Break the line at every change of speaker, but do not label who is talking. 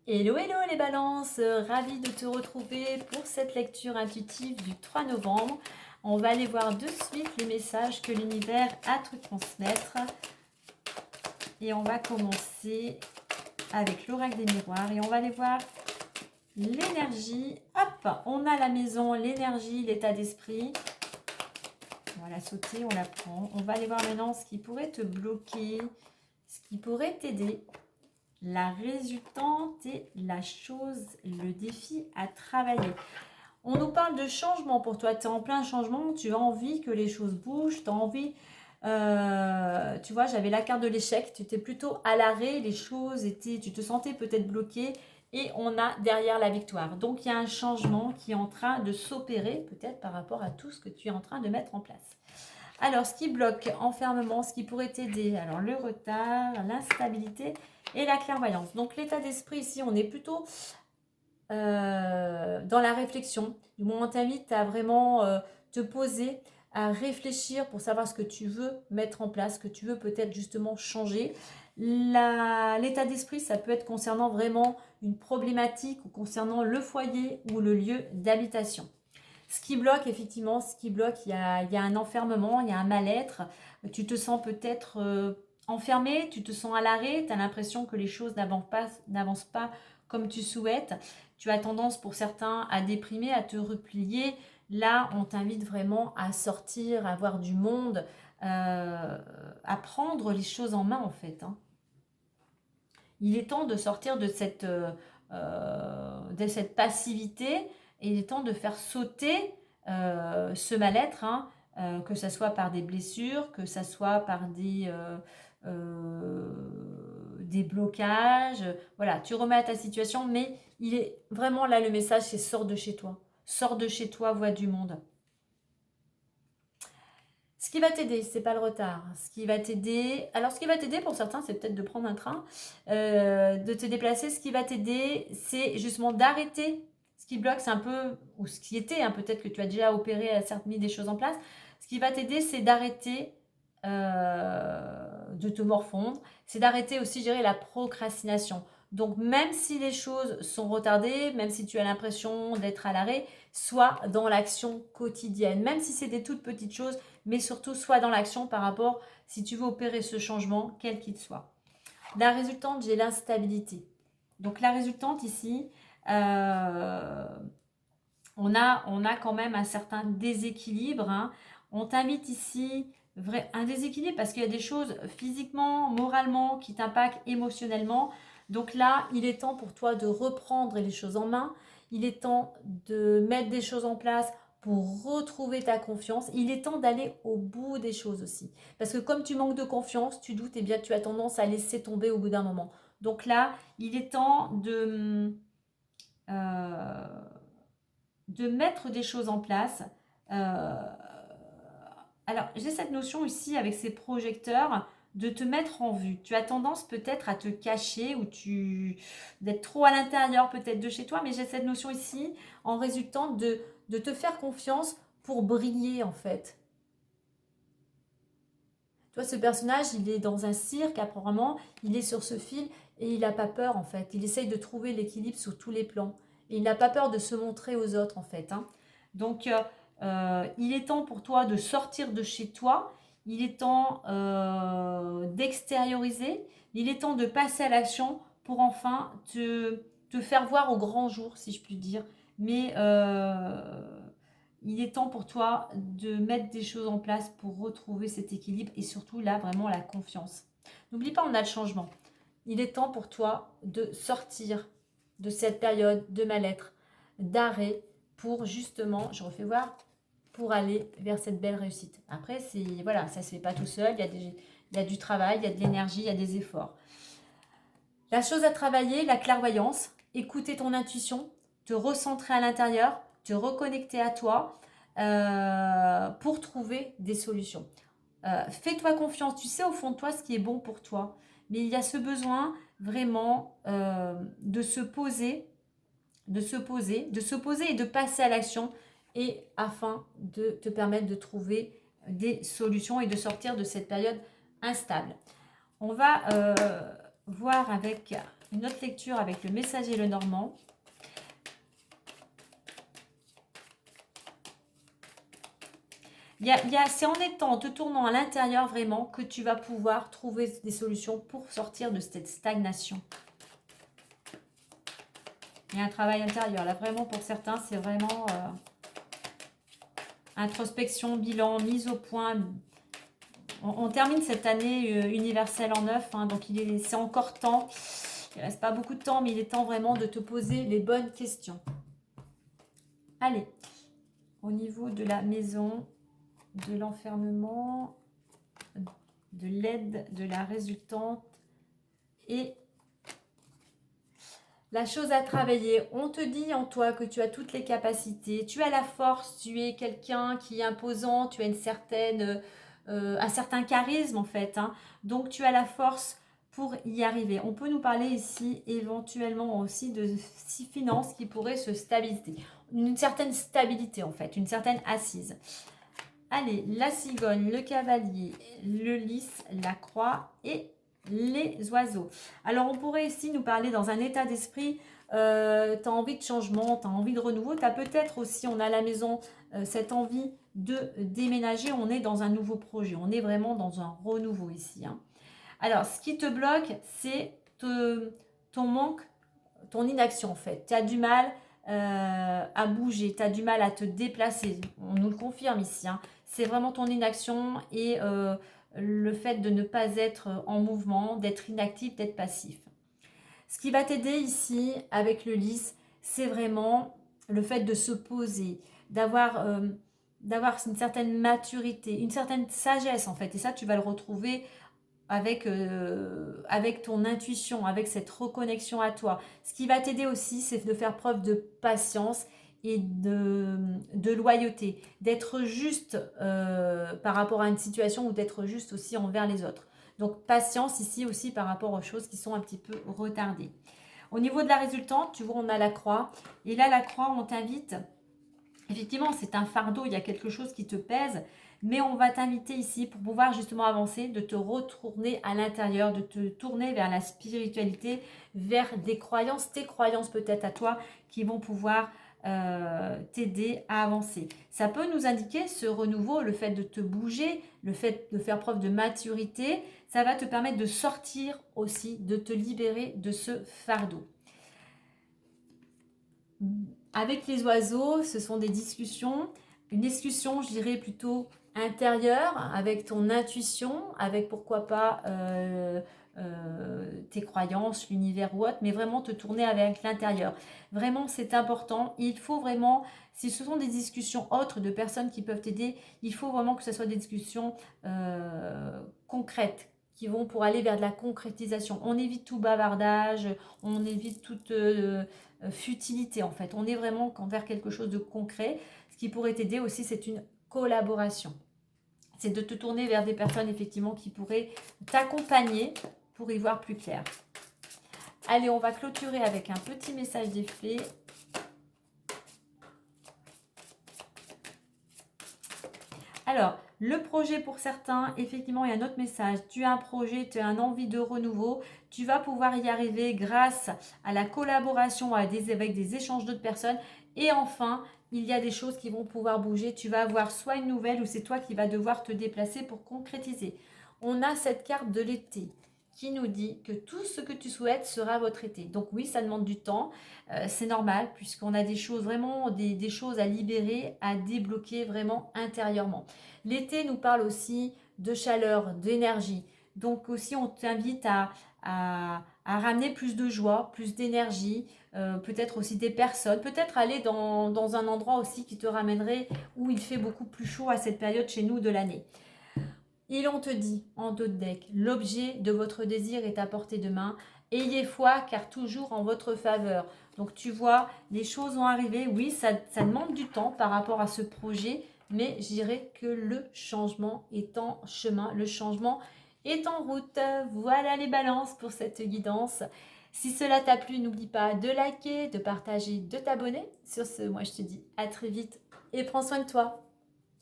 Hello, hello les balances, ravie de te retrouver pour cette lecture intuitive du 3 novembre. On va aller voir de suite les messages que l'univers a te transmettre. Et on va commencer avec l'oracle des miroirs et on va aller voir l'énergie. Hop, on a la maison, l'énergie, l'état d'esprit. On va la sauter, on la prend. On va aller voir maintenant ce qui pourrait te bloquer, ce qui pourrait t'aider. La résultante et la chose, le défi à travailler. On nous parle de changement pour toi. Tu es en plein changement, tu as envie que les choses bougent, tu as envie... tu vois, j'avais la carte de l'échec, tu étais plutôt à l'arrêt, les choses étaient... Tu te sentais peut-être bloqué et on a derrière la victoire. Donc, il y a un changement qui est en train de s'opérer, peut-être par rapport à tout ce que tu es en train de mettre en place. Alors, ce qui bloque, enfermement, ce qui pourrait t'aider, alors le retard, l'instabilité et la clairvoyance. Donc, l'état d'esprit ici, on est plutôt dans la réflexion. Du moment où tu t'invite à vraiment te poser, à réfléchir pour savoir ce que tu veux mettre en place, ce que tu veux peut-être justement changer. L'état d'esprit, ça peut être concernant vraiment une problématique ou concernant le foyer ou le lieu d'habitation. Ce qui bloque, effectivement, ce qui bloque, il y a un enfermement, il y a un mal-être. Tu te sens peut-être enfermé, tu te sens à l'arrêt, tu as l'impression que les choses n'avancent pas comme tu souhaites. Tu as tendance pour certains à déprimer, à te replier. Là, on t'invite vraiment à sortir, à voir du monde, à prendre les choses en main en fait. Il est temps de sortir de cette passivité et il est temps de faire sauter ce mal-être, que ce soit par des blessures, que ce soit par des blocages. Voilà, tu remets à ta situation, mais il est vraiment là le message, c'est sors de chez toi. Sors de chez toi, vois du monde. Ce qui va t'aider, c'est pas le retard. Ce qui va t'aider, alors ce qui va t'aider pour certains, c'est peut-être de prendre un train, de te déplacer. Ce qui va t'aider, c'est justement d'arrêter. Ce qui bloque, c'est un peu, ou ce qui était, peut-être que tu as déjà opéré, certes mis des choses en place. Ce qui va t'aider, c'est d'arrêter de te morfondre. C'est d'arrêter aussi, gérer la procrastination. Donc même si les choses sont retardées, même si tu as l'impression d'être à l'arrêt, sois dans l'action quotidienne. Même si c'est des toutes petites choses, mais surtout sois dans l'action par rapport, si tu veux opérer ce changement, quel qu'il soit. La résultante, j'ai l'instabilité. Donc la résultante ici, on a quand même un certain déséquilibre. On t'invite ici, un déséquilibre parce qu'il y a des choses physiquement, moralement qui t'impactent émotionnellement. Donc là, il est temps pour toi de reprendre les choses en main. Il est temps de mettre des choses en place pour retrouver ta confiance. Il est temps d'aller au bout des choses aussi. Parce que comme tu manques de confiance, tu doutes, et bien tu as tendance à laisser tomber au bout d'un moment. Donc là, il est temps de mettre des choses en place. Alors, j'ai cette notion ici avec ces projecteurs de te mettre en vue. Tu as tendance peut-être à te cacher ou d'être trop à l'intérieur peut-être de chez toi, mais j'ai cette notion ici en résultant de te faire confiance pour briller en fait. Toi, ce personnage, il est dans un cirque apparemment, il est sur ce fil et il n'a pas peur en fait. Il essaye de trouver l'équilibre sur tous les plans. Et il n'a pas peur de se montrer aux autres en fait. Donc, il est temps pour toi de sortir de chez toi. Il est temps d'extérioriser. Il est temps de passer à l'action pour enfin te faire voir au grand jour, si je puis dire. Mais il est temps pour toi de mettre des choses en place pour retrouver cet équilibre et surtout là vraiment la confiance. N'oublie pas, on a le changement. Il est temps pour toi de sortir de cette période de mal-être, d'arrêt pour justement, je refais voir, pour aller vers cette belle réussite. Après, voilà, ça ne se fait pas tout seul, il y a du travail, il y a de l'énergie, il y a des efforts. La chose à travailler, la clairvoyance, écouter ton intuition, te recentrer à l'intérieur, te reconnecter à toi pour trouver des solutions. Fais-toi confiance, tu sais au fond de toi ce qui est bon pour toi, mais il y a ce besoin vraiment de se poser et de passer à l'action et afin de te permettre de trouver des solutions et de sortir de cette période instable. On va voir avec une autre lecture avec le messager le Normand. C'est en te tournant à l'intérieur vraiment que tu vas pouvoir trouver des solutions pour sortir de cette stagnation. Il y a un travail intérieur. Là, vraiment, pour certains, c'est vraiment introspection, bilan, mise au point. On termine cette année universelle en 9, hein, donc c'est encore temps. Il ne reste pas beaucoup de temps, mais il est temps vraiment de te poser les bonnes questions. Allez, au niveau de la maison, de l'enfermement, de l'aide, de la résultante et la chose à travailler. On te dit en toi que tu as toutes les capacités, tu as la force, tu es quelqu'un qui est imposant, tu as un certain charisme en fait, hein. Donc tu as la force pour y arriver. On peut nous parler ici éventuellement aussi de finances qui pourraient se stabiliser. Une certaine stabilité en fait, une certaine assise. Allez, la cigogne, le cavalier, le lys, la croix et les oiseaux. Alors, on pourrait ici nous parler dans un état d'esprit, tu as envie de changement, tu as envie de renouveau, tu as peut-être aussi, on a à la maison, cette envie de déménager, on est dans un nouveau projet, on est vraiment dans un renouveau ici, hein. Alors, ce qui te bloque, c'est ton manque, ton inaction en fait. Tu as du mal à bouger, tu as du mal à te déplacer, on nous le confirme ici, hein. C'est vraiment ton inaction et le fait de ne pas être en mouvement, d'être inactif, d'être passif. Ce qui va t'aider ici avec le lys, c'est vraiment le fait de se poser, d'avoir une certaine maturité, une certaine sagesse en fait. Et ça, tu vas le retrouver avec ton intuition, avec cette reconnexion à toi. Ce qui va t'aider aussi, c'est de faire preuve de patience et de loyauté, d'être juste par rapport à une situation ou d'être juste aussi envers les autres. Donc patience ici aussi par rapport aux choses qui sont un petit peu retardées. Au niveau de la résultante, tu vois, on a la croix. Et là, la croix, on t'invite. Effectivement, c'est un fardeau, il y a quelque chose qui te pèse. Mais on va t'inviter ici pour pouvoir justement avancer, de te retourner à l'intérieur, de te tourner vers la spiritualité, vers des croyances, tes croyances peut-être à toi, qui vont pouvoir t'aider à avancer. Ça peut nous indiquer ce renouveau, le fait de te bouger, le fait de faire preuve de maturité, ça va te permettre de sortir aussi, de te libérer de ce fardeau. Avec les oiseaux, ce sont des discussions, une discussion, je dirais plutôt intérieure, avec ton intuition, avec pourquoi pas tes croyances, l'univers ou autre, mais vraiment te tourner avec l'intérieur. Vraiment, c'est important. Il faut vraiment, si ce sont des discussions autres de personnes qui peuvent t'aider, il faut vraiment que ce soit des discussions concrètes, qui vont pour aller vers de la concrétisation. On évite tout bavardage, on évite toute futilité en fait. On est vraiment vers quelque chose de concret. Ce qui pourrait t'aider aussi, c'est une collaboration. C'est de te tourner vers des personnes effectivement qui pourraient t'accompagner pour y voir plus clair. Allez, on va clôturer avec un petit message des fées. Alors, le projet pour certains, effectivement, il y a un autre message. Tu as un projet, tu as une envie de renouveau. Tu vas pouvoir y arriver grâce à la collaboration avec des échanges d'autres personnes. Et enfin, il y a des choses qui vont pouvoir bouger. Tu vas avoir soit une nouvelle ou c'est toi qui vas devoir te déplacer pour concrétiser. On a cette carte de l'été qui nous dit que tout ce que tu souhaites sera votre été. Donc oui, ça demande du temps, c'est normal puisqu'on a des choses vraiment, des choses à libérer, à débloquer vraiment intérieurement. L'été nous parle aussi de chaleur, d'énergie. Donc aussi on t'invite à ramener plus de joie, plus d'énergie, peut-être aussi des personnes, peut-être aller dans un endroit aussi qui te ramènerait où il fait beaucoup plus chaud à cette période chez nous de l'année. Et l'on te dit en dos de deck, l'objet de votre désir est à portée de main. Ayez foi car toujours en votre faveur. Donc tu vois, les choses vont arriver. Oui, ça demande du temps par rapport à ce projet, mais je dirais que le changement est en chemin. Le changement est en route. Voilà les balances pour cette guidance. Si cela t'a plu, n'oublie pas de liker, de partager, de t'abonner. Sur ce, moi je te dis à très vite et prends soin de toi.